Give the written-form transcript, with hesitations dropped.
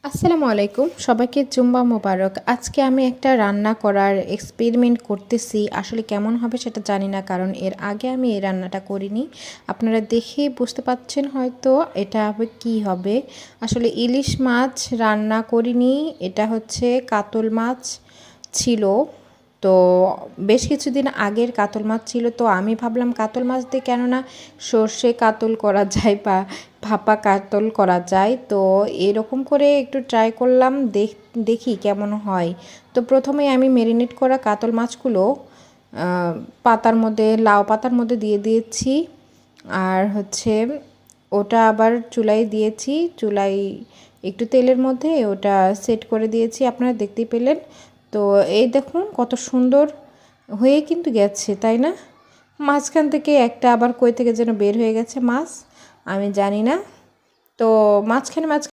আসসালামু আলাইকুম, সবাইকে জুম্মা মোবারক। আজকে আমি একটা রান্না করার এক্সপেরিমেন্ট করতেছি। আসলে কেমন হবে সেটা জানি না, কারণ এর আগে আমি এই রান্নাটা করিনি। আপনারা দেখেই বুঝতে পাচ্ছেন হয়তো এটা হবে কি হবে। আসলে ইলিশ মাছ রান্না করিনি, এটা হচ্ছে কাতল মাছ ছিল। তো বেশ কিছুদিন আগের কাতল মাছ ছিল, তো আমি ভাবলাম কাতল মাছ দিয়ে কেননা সর্ষে কাতল করা যায় বা ভাপা কাতল করা যায়। তো এরকম করে একটু ট্রাই করলাম, দেখি কেমন হয়। তো প্রথমে আমি ম্যারিনেট করা কাতল মাছগুলো পাতার মধ্যে, লাউ পাতার মধ্যে দিয়ে দিয়েছি। আর হচ্ছে ওটা আবার চুলায় দিয়েছি, চুলায় একটু তেলের মধ্যে ওটা সেট করে দিয়েছি, আপনারা দেখতেই পেলেন। তো এই দেখুন কত সুন্দর হয়ে কিন্তু গেছে, তাই না? মাঝখান থেকে একটা আবার কই থেকে যেন বের হয়ে গেছে মাছ, আমি জানি না। তো মাঝখানে